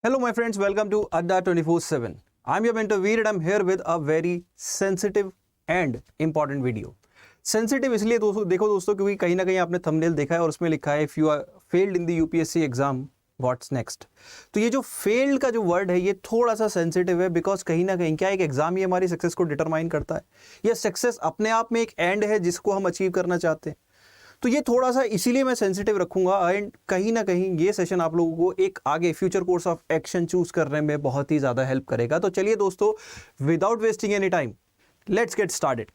Hello, my friends. Welcome to Adda 24/7. I'm your mentor Veer and I'm here with a very sensitive and important video. Sensitive इसलिए देखो दोस्तों क्योंकि कहीं ना कहीं आपने थंबनेल देखा है और उसमें लिखा है if you are failed in the UPSC exam what's next. तो ये जो फेल्ड का जो वर्ड है ये थोड़ा सा सेंसिटिव है बिकॉज कहीं ना कहीं क्या एक एग्जाम ही हमारी सक्सेस को डिटरमाइन करता है। यह सक्सेस अपने आप में एक एंड है जिसको हम अचीव करना चाहते हैं। तो ये थोड़ा सा इसीलिए मैं सेंसिटिव रखूंगा एंड कहीं ना कहीं ये सेशन आप लोगों को एक आगे future course of action choose करने में बहुत ही ज़्यादा हेल्प करेगा। तो चलिए दोस्तों, without wasting any time let's get started.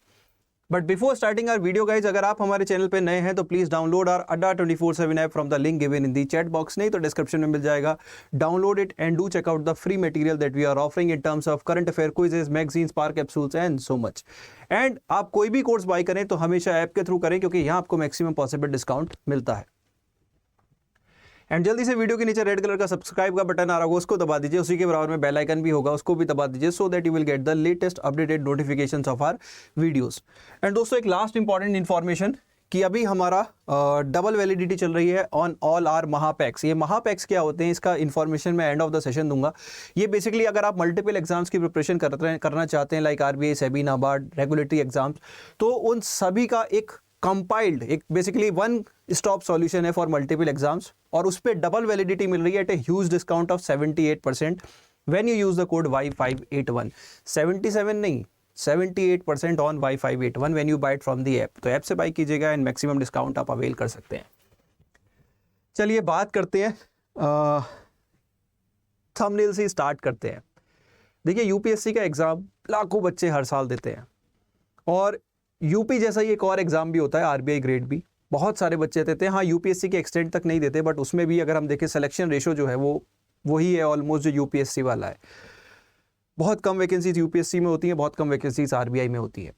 But before starting our video guys, अगर आप हमारे चैनल पे नए हैं तो please download our Adda 24/7 app from the link given in the chat box, नहीं तो डिस्क्रिप्शन में मिल जाएगा। Download it and do check out the free material that we are offering in terms of current affair, quizzes, magazines, spark capsules and so much. And आप कोई भी course buy करें तो हमेशा ऐप के थ्रू करें क्योंकि यहाँ आपको मैक्सिमम पॉसिबल डिस्काउंट मिलता है। एंड जल्दी से वीडियो के नीचे रेड कलर का सब्सक्राइब का बटन आ रहा होगा उसको दबा दीजिए, उसी के बराबर में बेल आइकन भी होगा उसको भी दबा दीजिए so that you will get the latest updated notifications of our videos. And दोस्तों एक लास्ट इंपॉर्टेंट इन्फॉर्मेशन कि अभी हमारा डबल वैलिडिटी चल रही है ऑन ऑल आर महापैक्स। ये महापैक्स क्या होते हैं इसका इन्फॉर्मेशन मैं एंड ऑफ द सेशन दूंगा। ये बेसिकली अगर आप मल्टीपल एग्जाम्स की प्रिपरेशन करना चाहते हैं like RBI, SEBI, NABARD, regulatory exams, तो उन सभी का एक कंपाइल्ड एक बेसिकली वन स्टॉप सॉल्यूशन है फॉर मल्टीपल एग्जाम्स और उस पर डबल वैलिडिटी मिल रही है at a huge discount of 78% when you use the code Y581। 77 नहीं, 78% on Y581 when you buy it from the app. तो ऐप से बाय कीजिएगा एंड मैक्सिमम डिस्काउंट आप अवेल कर सकते हैं। चलिए बात करते हैं, थंबनेल से स्टार्ट करते हैं। देखिए यूपीएससी का एग्जाम लाखों बच्चे हर साल देते हैं और यूपी जैसा ही एक और एग्जाम भी होता है आरबीआई ग्रेड बी, बहुत सारे बच्चे देते हैं। हाँ, यूपीएससी के एक्सटेंट तक नहीं देते बट उसमें भी अगर हम देखें सिलेक्शन रेशो जो है वो वही है ऑलमोस्ट जो यूपीएससी वाला है। बहुत कम वैकेंसीज यूपीएससी में होती हैं, बहुत कम वैकेंसीज आरबीआई में होती है।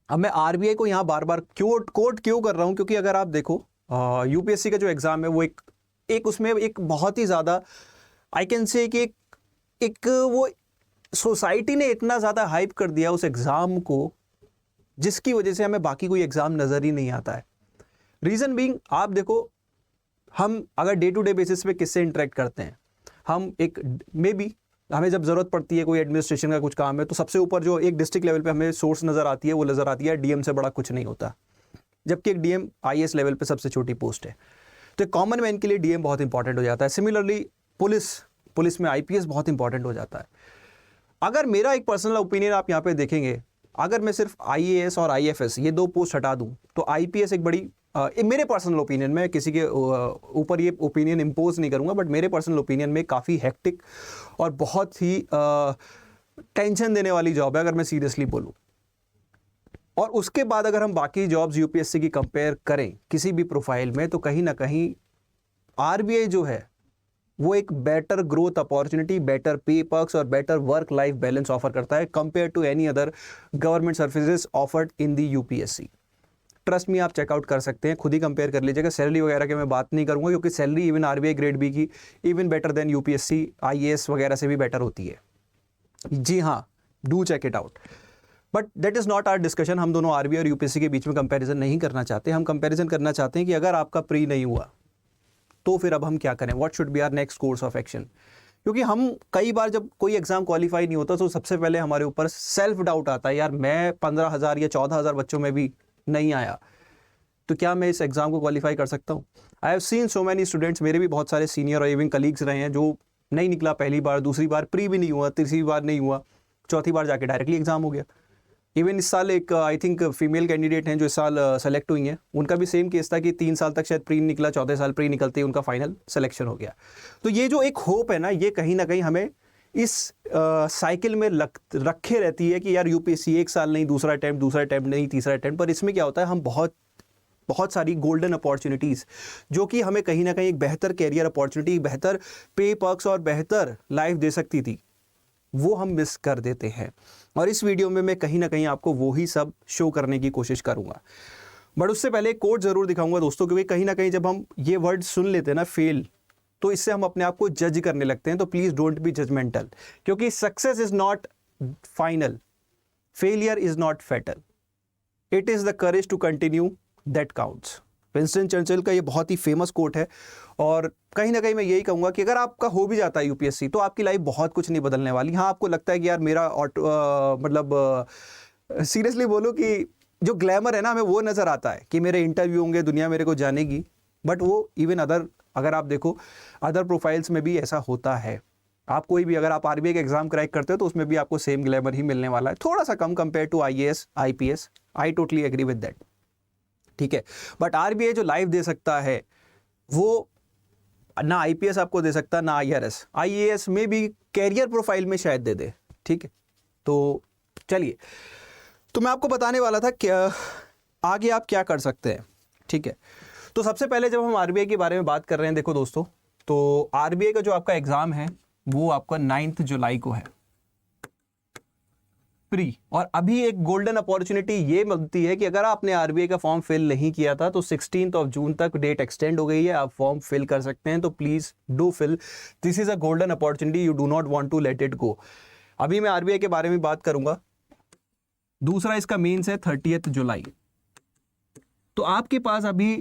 अब मैं आरबीआई को यहाँ बार बार कोट क्यों कर रहा हूँ क्योंकि अगर आप देखो यूपीएससी का जो एग्जाम है वो एक उसमें एक बहुत ही ज़्यादा आई कैन से कि एक वो सोसाइटी ने इतना ज़्यादा हाइप कर दिया उस एग्ज़ाम को जिसकी वजह से हमें बाकी कोई एग्जाम नजर ही नहीं आता है। रीजन बीइंग आप देखो, हम अगर डे टू डे बेसिस पे किससे इंटरेक्ट करते हैं, हम एक मे बी हमें जब जरूरत पड़ती है कोई एडमिनिस्ट्रेशन का कुछ काम है तो सबसे ऊपर जो एक डिस्ट्रिक्ट लेवल पे हमें सोर्स नजर आती है वो नजर आती है डीएम से बड़ा कुछ नहीं होता, जबकि एक डीएम आईएएस लेवल पे सबसे छोटी पोस्ट है। तो एक कॉमन मैन के लिए डीएम बहुत इंपॉर्टेंट हो जाता है। सिमिलरली पुलिस में आईपीएस बहुत इंपॉर्टेंट हो जाता है। अगर मेरा एक पर्सनल ओपिनियन आप यहाँ पे देखेंगे, अगर मैं सिर्फ आईएएस और आईएफएस ये दो पोस्ट हटा दूं तो आईपीएस एक बड़ी मेरे पर्सनल ओपिनियन में, किसी के ऊपर ये ओपिनियन इम्पोज नहीं करूंगा बट मेरे पर्सनल ओपिनियन में काफ़ी हेक्टिक और बहुत ही टेंशन देने वाली जॉब है अगर मैं सीरियसली बोलूं। और उसके बाद अगर हम बाकी जॉब्स यूपीएससी की कंपेयर करें किसी भी प्रोफाइल में तो कहीं ना कहीं आरबीआई जो है वो एक better growth opportunity, better pay perks और better work life balance offer करता है compare to any other government services offered in the UPSC. Trust me, आप चेकआउट कर सकते हैं, खुद ही कंपेयर कर लीजिएगा। सैलरी वगैरह की मैं बात नहीं करूंगा क्योंकि salary even RBI grade B की even better than UPSC IAS वगैरह से भी बेटर होती है। जी हाँ, do check it out. But that is not our discussion. हम दोनों आरबीआई और यूपीएससी के बीच में कंपेरिजन नहीं करना चाहते। हम कंपेरिजन करना चाहते हैं कि अगर आपका प्री नहीं हुआ तो फिर अब हम क्या करें, what should be our next course of action. क्योंकि हम कई बार जब कोई एग्जाम क्वालिफाई नहीं होता तो सबसे पहले हमारे ऊपर सेल्फ डाउट आता है, यार मैं 15,000 या 14,000 बच्चों में भी नहीं आया तो क्या मैं इस एग्जाम को क्वालिफाई कर सकता हूँ। आई have scene so many students, मेरे भी बहुत सारे सीनियर और इवन कलीग्स रहे हैं जो नहीं निकला पहली बार, दूसरी बार प्री भी नहीं हुआ, तीसरी बार नहीं हुआ, चौथी बार जाके डायरेक्टली एग्जाम हो गया। इवन इस साल एक आई थिंक फीमेल कैंडिडेट हैं जो इस साल सेलेक्ट हुई हैं, उनका भी सेम केस था कि 3 साल तक शायद प्री निकला, चौथे साल प्री निकलते ही उनका फाइनल सिलेक्शन हो गया। तो ये जो एक होप है ना, ये कहीं ना कहीं हमें इस साइकिल में रखे रहती है कि यार यूपीएससी एक साल नहीं, दूसरा अटैम्प्ट नहीं, तीसरा अटैम्प्ट। पर इसमें क्या होता है, हम बहुत सारी गोल्डन अपॉर्चुनिटीज़ जो कि हमें कहीं ना कहीं एक बेहतर कैरियर अपॉर्चुनिटी, बेहतर पे पर्क्स और बेहतर लाइफ दे सकती थी, वो हम मिस कर देते हैं। और इस वीडियो में मैं कहीं ना कहीं आपको वो ही सब शो करने की कोशिश करूंगा। बट उससे पहले एक कोट जरूर दिखाऊंगा दोस्तों, क्योंकि कहीं ना कहीं जब हम ये वर्ड सुन लेते हैं ना फेल, तो इससे हम अपने आप को जज करने लगते हैं। तो प्लीज डोंट बी जजमेंटल, क्योंकि success is not final, failure is not fatal, it is the courage to continue that counts. Winston Churchill का ये बहुत ही फेमस कोट है। और कहीं ना कहीं मैं यही कहूँगा कि अगर आपका हो भी जाता है यूपीएससी तो आपकी लाइफ बहुत कुछ नहीं बदलने वाली। हाँ, आपको लगता है कि यार मेरा मतलब सीरियसली बोलो कि जो ग्लैमर है ना हमें वो नज़र आता है कि मेरे इंटरव्यू होंगे, दुनिया मेरे को जानेगी, बट वो इवन अगर आप देखो अदर प्रोफाइल्स में भी ऐसा होता है। आप कोई भी अगर आप आरबीआई का एग्जाम क्रैक करते हो तो उसमें भी आपको सेम ग्लैमर ही मिलने वाला है, थोड़ा सा कम compare to IAS IPS. I totally agree with that, ठीक है। बट आरबीआई जो लाइफ दे सकता है वो ना आईपीएस आपको दे सकता, ना आईआरएस। आईएएस में भी कैरियर प्रोफाइल में शायद दे दे, ठीक है। तो चलिए, तो मैं आपको बताने वाला था कि आगे आप क्या कर सकते हैं, ठीक है। तो सबसे पहले जब हम आरबीआई के बारे में बात कर रहे हैं, देखो दोस्तों, तो आरबीआई का जो आपका एग्जाम है वो आपका 9 जुलाई को है प्री। और अभी एक गोल्डन अपॉर्चुनिटी ये मिलती है कि अगर आपने आरबीआई का फॉर्म फिल नहीं किया था तो 16 जून तक डेट एक्सटेंड हो गई है, आप फॉर्म फिल कर सकते हैं। तो please do fill, this is a golden opportunity, you do not want to let it go. अभी मैं आरबीआई के बारे में बात करूंगा। दूसरा इसका मेंस है 30 जुलाई। तो आपके पास अभी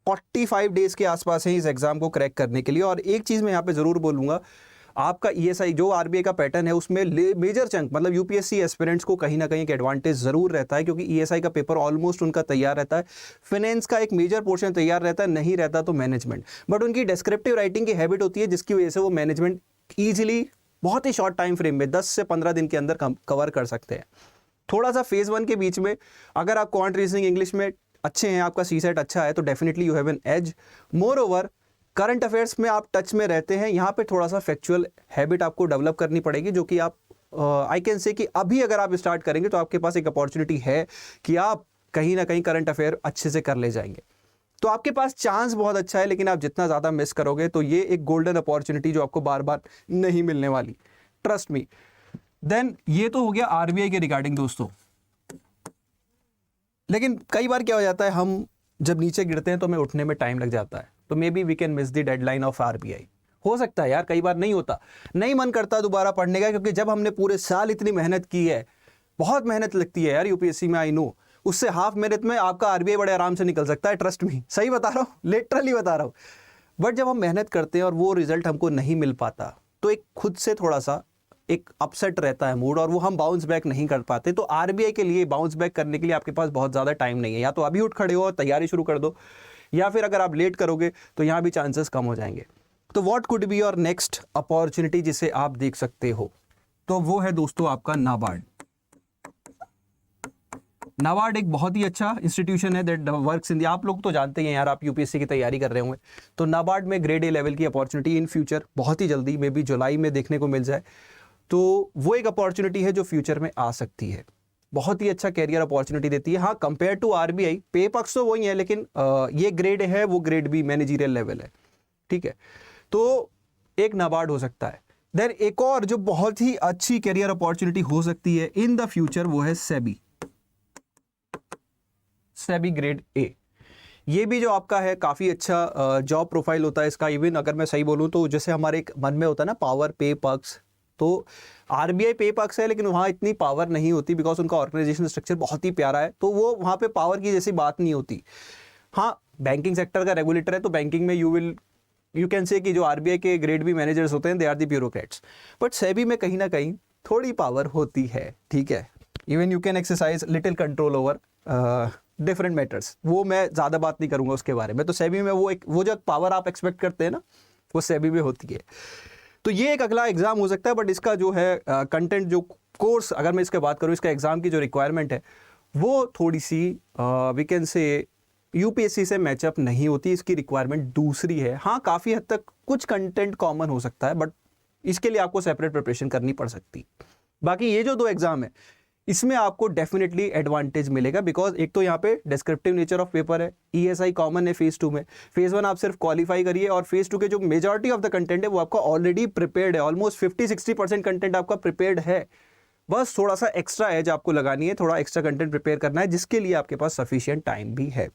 45 डेज के आसपास है इस एग्जाम को क्रैक करने के लिए। और एक चीज मैं यहाँ पे जरूर बोलूंगा, आपका ईएसआई जो आरबीआई का पैटर्न है उसमें मेजर चंक मतलब यूपीएससी एस्पिरेंट्स को कहीं ना कहीं एक एडवांटेज जरूर रहता है, क्योंकि ईएसआई का पेपर ऑलमोस्ट उनका तैयार रहता है, फाइनेंस का एक मेजर पोर्शन तैयार रहता है, नहीं रहता तो मैनेजमेंट। बट उनकी डिस्क्रिप्टिव राइटिंग की हैबिट होती है जिसकी वजह से वो मैनेजमेंट ईजिली बहुत ही शॉर्ट टाइम फ्रेम में 10 से 15 दिन के अंदर कवर कर सकते हैं। थोड़ा सा फेज 1 के बीच में अगर आप क्वांट रीजनिंग इंग्लिश में अच्छे हैं, आपका सीसेट अच्छा है, तो definitely you have an edge. Moreover current affairs में आप टच में रहते हैं, यहाँ पे थोड़ा सा फैक्चुअल हैबिट आपको डेवलप करनी पड़ेगी, जो कि आप आई कैन से कि अभी अगर आप स्टार्ट करेंगे तो आपके पास एक अपॉर्चुनिटी है कि आप कहीं ना कहीं करंट अफेयर अच्छे से कर ले जाएंगे। तो आपके पास चांस बहुत अच्छा है, लेकिन आप जितना ज़्यादा मिस करोगे तो ये एक गोल्डन अपॉर्चुनिटी जो आपको बार बार नहीं मिलने वाली, ट्रस्ट मी। देन ये तो हो गया आरबीआई के रिगार्डिंग दोस्तों। लेकिन कई बार क्या हो जाता है, हम जब नीचे गिरते हैं तो हमें उठने में टाइम लग जाता है, तो maybe we can miss the deadline of RBI. हो सकता है यार, कई बार नहीं होता, नहीं मन करता दोबारा पढ़ने का, क्योंकि जब हमने पूरे साल इतनी मेहनत की है, बहुत मेहनत लगती है यार यूपीएससी में, आई नो, उससे हाफ मेहनत में आपका आरबीआई बड़े आराम से निकल सकता है, ट्रस्ट मी, सही बता रहा हूँ, लिटरली बता रहा हूँ। बट जब हम मेहनत करते हैं और वो रिजल्ट हमको नहीं मिल पाता तो एक खुद से थोड़ा सा एक अपसेट रहता है मूड, और वो हम बाउंस बैक नहीं कर पाते। तो आरबीआई के लिए बाउंस बैक करने के लिए आपके पास बहुत ज़्यादा टाइम नहीं है, या तो अभी उठ खड़े हो और तैयारी शुरू कर दो, या फिर अगर आप लेट करोगे तो यहाँ भी चांसेस कम हो जाएंगे। तो what could be your next opportunity जिसे आप देख सकते हो, तो वो है दोस्तों आपका नाबार्ड। नाबार्ड एक बहुत ही अच्छा इंस्टीट्यूशन है दैट वर्क्स इन दी, आप लोग तो जानते हैं यार, आप यूपीएससी की तैयारी कर रहे होंगे, तो नाबार्ड में ग्रेड ए लेवल की अपॉर्चुनिटी इन फ्यूचर बहुत ही जल्दी, मे बी जुलाई में देखने को मिल जाए। तो वो एक अपॉर्चुनिटी है जो फ्यूचर में आ सकती है, बहुत ही अच्छा कैरियर अपॉर्चुनिटी देती है। हाँ, कंपेयर टू आरबीआई पे पक्ष तो वही है, लेकिन ये ग्रेड है, वो ग्रेड भी मैनेजरियल लेवल है, ठीक है। तो एक नाबार्ड हो सकता है। देन एक और जो बहुत ही अच्छी कैरियर अपॉर्चुनिटी हो सकती है इन द फ्यूचर, वो है सेबी ग्रेड ए। ये भी जो आपका है काफ़ी अच्छा जॉब प्रोफाइल होता है इसका। इवन अगर मैं सही बोलूँ तो जैसे हमारे एक मन में होता है ना पावर पे पक्ष, तो आरबीआई पे पक्ष है, लेकिन वहाँ इतनी पावर नहीं होती बिकॉज उनका ऑर्गेनाइजेशन स्ट्रक्चर बहुत ही प्यारा है, तो वो वहाँ पे पावर की जैसी बात नहीं होती। हाँ, बैंकिंग सेक्टर का रेगुलेटर है, तो बैंकिंग में यू कैन से कि जो आरबीआई के ग्रेड बी मैनेजर्स होते हैं they are the bureaucrats, but SEBI में कहीं ना कहीं थोड़ी पावर होती है, ठीक है। Even you can exercise little control over different matters, वो मैं ज़्यादा बात नहीं करूँगा उसके बारे में। तो सेबी में वो जो पावर आप एक्सपेक्ट करते हैं ना, वो सेबी में होती है। तो ये एक अगला एग्जाम हो सकता है, बट इसका जो है कंटेंट जो कोर्स, अगर मैं इसके बात करूँ, इसका एग्जाम की जो रिक्वायरमेंट है वो थोड़ी सी वी कैन से यूपीएससी से मैचअप नहीं होती, इसकी रिक्वायरमेंट दूसरी है। हाँ, काफ़ी हद तक कुछ कंटेंट कॉमन हो सकता है, बट इसके लिए आपको सेपरेट प्रिपरेशन करनी पड़ सकती। बाकी ये जो 2 एग्जाम है इसमें आपको डेफिनेटली एडवांटेज मिलेगा, बिकॉज एक तो यहाँ पे डिस्क्रिप्टिव नेचर ऑफ पेपर है, ईएसआई कॉमन है फेज 2 में, फेज 1 आप सिर्फ क्वालिफाई करिए, और फेज 2 के जो मेजॉरिटी ऑफ द कंटेंट है वो आपका ऑलरेडी प्रिपेयर्ड है, ऑलमोस्ट 50-60% कंटेंट आपका प्रिपेयर्ड है, बस थोड़ा सा एक्स्ट्रा एज आपको लगानी है, थोड़ा एक्स्ट्रा कंटेंट प्रिपेयर करना है, जिसके लिए आपके पास सफिशिएंट टाइम भी है।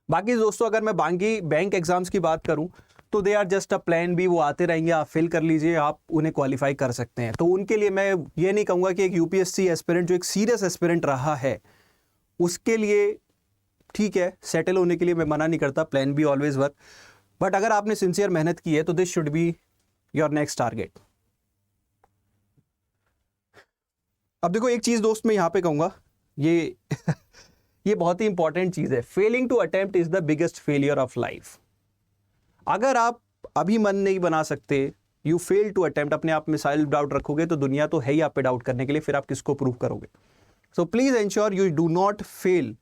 बाकी दोस्तों अगर मैं बाकी बैंक एग्जाम्स की बात करूं तो they are just a plan B, वो आते रहेंगे, आप फिल कर लीजिए, आप उन्हें क्वालिफाई कर सकते हैं। तो उनके लिए मैं ये नहीं कहूँगा कि एक यूपीएससी एस्पिरेंट जो एक सीरियस एस्पिरेंट रहा है उसके लिए ठीक है, सेटल होने के लिए मैं मना नहीं करता, plan be always work, but अगर आपने सिंसियर मेहनत की है तो this should be your next target. अब देखो एक चीज दोस्त मैं यहां पे कहूंगा, ये ये बहुत ही इंपॉर्टेंट चीज है, failing to attempt is the biggest failure of life. अगर आप अभी मन नहीं बना सकते, यू फेल टू अटेम्प्ट, अपने आप में सेल्फ डाउट रखोगे तो दुनिया तो है ही आप पे डाउट करने के लिए, फिर आप किसको प्रूव करोगे। So please ensure you do not fail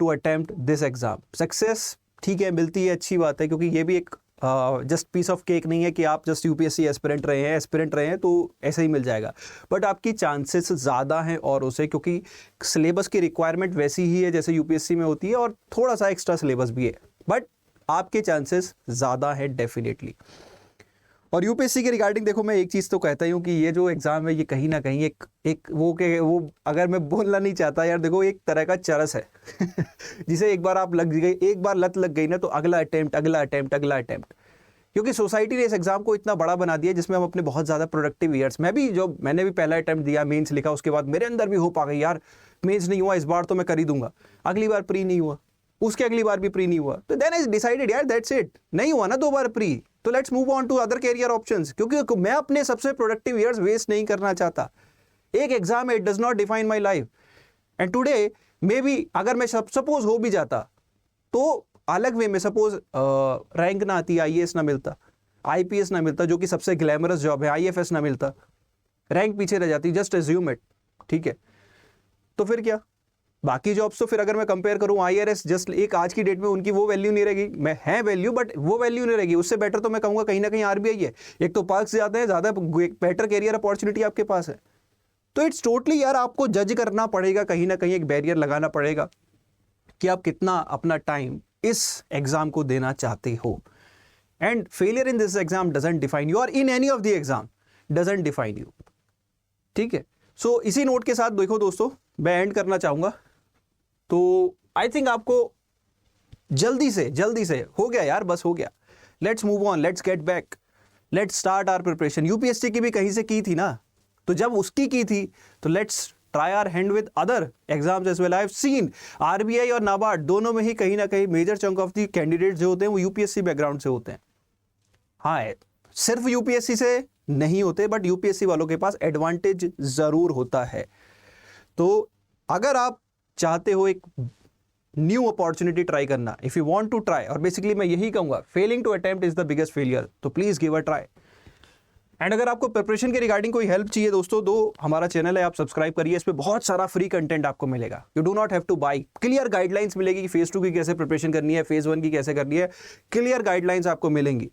to attempt this exam. Success ठीक है मिलती है, अच्छी बात है, क्योंकि ये भी एक जस्ट पीस ऑफ केक नहीं है कि आप जस्ट यूपीएससी एस्पिरेंट रहे हैं तो ऐसे ही मिल जाएगा, बट आपकी चांसेस ज़्यादा हैं और उसे, क्योंकि सिलेबस की रिक्वायरमेंट वैसी ही है जैसे यूपीएससी में होती है और थोड़ा सा एक्स्ट्रा सिलेबस भी है, बट आपके चांसेस ज़्यादा है डेफिनेटली। और यूपीएससी के रिगार्डिंग देखो मैं एक चीज़ तो कहता ही हूँ कि ये जो एग्ज़ाम है ये कहीं ना कहीं एक वो अगर मैं बोलना नहीं चाहता यार, देखो एक तरह का चरस है जिसे एक बार लत लग गई ना तो अगला अटेम्प्ट, क्योंकि सोसाइटी ने इस एग्जाम को इतना बड़ा बना दिया जिसमें हम अपने बहुत ज़्यादा प्रोडक्टिव ईयर्स, मैंने भी पहला अटेम्प्ट दिया, मेंस लिखा, उसके बाद मेरे अंदर भी होप आ गई यार मेंस नहीं हुआ इस बार तो मैं कर ही दूंगा, अगली बार प्री नहीं हुआ, उसके अगली बार भी प्री नहीं हुआ, तो देन आई डिसाइडेड यार दैट्स इट, नहीं हुआ ना 2 बार प्री, तो let's move on to other career options, क्योंकि मैं अपने सबसे प्रोडक्टिव ईयर्स वेस्ट नहीं करना चाहता। एक एग्जाम है, it does not define my life, and today may be अगर मैं सपोज हो भी जाता तो अलग वे में, सपोज रैंक ना आती, आईएएस ना मिलता, आईपीएस ना मिलता जो कि सबसे ग्लैमरस जॉब है, आईएफएस ना मिलता, रैंक पीछे रह जाती, जस्ट एज्यूम इट, ठीक है, तो फिर क्या बाकी जॉब्स, तो फिर अगर मैं कंपेयर करूं आईआरएस, जस्ट एक आज की डेट में उनकी वो वैल्यू नहीं रहेगी, मैं है वैल्यू बट वो वैल्यू नहीं रहेगी, उससे बेटर तो मैं कहूंगा कहीं ना कहीं आरबीआई है, एक तो पर्क्स ज्यादा है, ज्यादा बेटर कैरियर अपॉर्चुनिटी आपके पास है, तो इट्स टोटली यार आपको जज करना पड़ेगा, कहीं ना कहीं एक बैरियर लगाना पड़ेगा कि आप कितना अपना टाइम इस एग्जाम को देना चाहते हो। And failure in this exam doesn't define you, और in any of the exam doesn't define you, ठीक है। सो इसी नोट के साथ देखो दोस्तों मैं एंड करना चाहूंगा, तो आई थिंक आपको जल्दी से हो गया यार, बस हो गया, let's move on, let's get back, let's start our preparation. UPSC की भी कहीं से की थी ना, तो जब उसकी की थी तो let's try our hand with other exams as well. I have seen RBI और नाबार्ड दोनों में ही कहीं ना कहीं major chunk of the candidates जो होते हैं वो यूपीएससी बैकग्राउंड से होते हैं। हाँ सिर्फ यूपीएससी से नहीं होते, बट यूपीएससी वालों के पास एडवांटेज जरूर होता है। तो अगर आप चाहते हो एक न्यू अपॉर्चुनिटी ट्राई करना, if you want to try, और बेसिकली मैं यही कहूंगा failing to attempt is the biggest failure, तो please give a try. And अगर आपको प्रिपरेशन के रिगार्डिंग कोई हेल्प चाहिए दोस्तों, तो हमारा चैनल है, आप सब्सक्राइब करिए, इस पे बहुत सारा फ्री कंटेंट आपको मिलेगा, you do not have two by, clear guidelines मिलेगी कि फेज 2 की कैसे प्रिपरेशन करनी है, फेज 1 की कैसे करनी है, क्लियर गाइडलाइंस आपको मिलेंगी।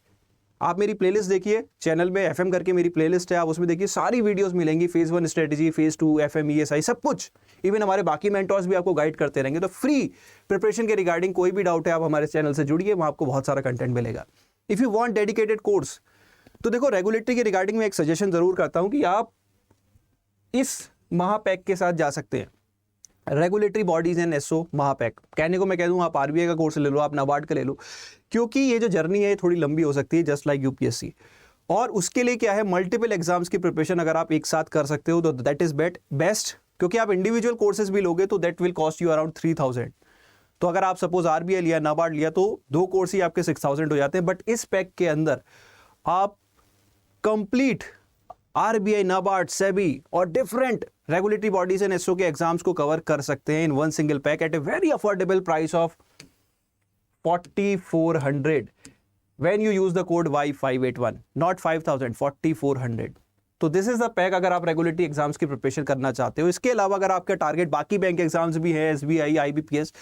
आप मेरी प्लेलिस्ट देखिए, चैनल में एफएम करके मेरी प्लेलिस्ट है, आप उसमें देखिए सारी वीडियोस मिलेंगी, phase 1 strategy, phase 2 FM ESI सब कुछ, इवन हमारे बाकी मेंटर्स भी आपको गाइड करते रहेंगे। तो फ्री प्रिपरेशन के रिगार्डिंग कोई भी डाउट है आप हमारे चैनल से जुड़िए, वहाँ आपको बहुत सारा कंटेंट मिलेगा। If you want dedicated course, तो देखो रेगुलेटरी के रिगार्डिंग में एक सजेशन जरूर करता हूँ कि आप इस महापैक के साथ जा सकते हैं, रेगुलेटरी बॉडीज एंड एसओ महापैक। कहने को मैं कह दूं आप आरबीआई का कोर्स ले लो, आप नाबार्ड का ले लो, क्योंकि ये जो जर्नी है थोड़ी लंबी हो सकती है, जस्ट लाइक यूपीएससी। और उसके लिए क्या है, मल्टीपल एग्जाम्स की प्रिपरेशन अगर आप एक साथ कर सकते हो तो दैट इज बेस्ट, क्योंकि आप इंडिविजुअल कोर्सेज भी लोगे तो that will cost you around 3000। तो अगर आप सपोज आरबीआई लिया, नाबार्ड लिया, तो 2 कोर्स ही आपके 6000 हो जाते हैं। बट इस पैक के अंदर आप कंप्लीट आरबीआई, नाबार्ड, सेबी और different regulatory bodies and SO के एग्जाम्स को कवर कर सकते हैं in one single pack at a very affordable price of 4400 when you use the code Y581, not 5000, 4400। तो दिस इज द पैक अगर आप regulatory exams की प्रिपरेशन करना चाहते हो। इसके अलावा अगर आपका टारगेट बाकी बैंक एग्जाम्स भी है, एसबीआई, आईबीपीएस,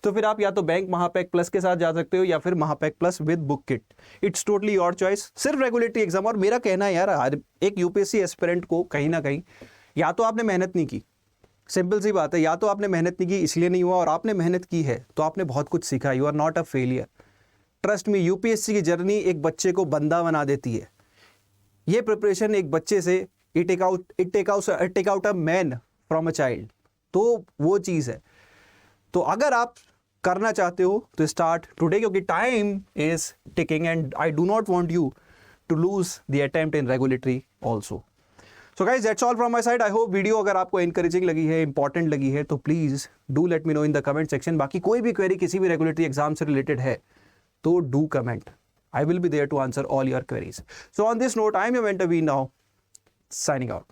तो फिर आप या तो बैंक महापैक प्लस के साथ जा सकते हो या फिर महापैक plus with book kit, it's totally your choice. सिर्फ रेगुलेटरी एग्जाम, और मेरा कहना है यार एक यूपीएससी एस्पिरेंट को कहीं ना कहीं या तो आपने मेहनत नहीं की, सिंपल सी बात है, या तो आपने मेहनत नहीं की इसलिए नहीं हुआ, और आपने मेहनत की है तो आपने बहुत कुछ सीखा, you are not a failure. Trust me, UPSC की जर्नी एक बच्चे को बंदा बना देती है। ये प्रिपरेशन एक बच्चे से it take out a man from a child, तो वो चीज़ है। तो अगर आप करना चाहते हो तो स्टार्ट टुडे, क्योंकि time is ticking and I do not want you to lose the attempt in regulatory also. So guys that's all from my side. I hope video अगर आपको एनकरेजिंग लगी है, इंपॉर्टेंट लगी है, तो please do let me know in the comment section. बाकी कोई भी क्वेरी किसी भी रेगुलेटरी एग्जाम से रिलेटेड है तो do comment, I will be there to answer all your queries. So on this note, I am your mentor V now, signing out.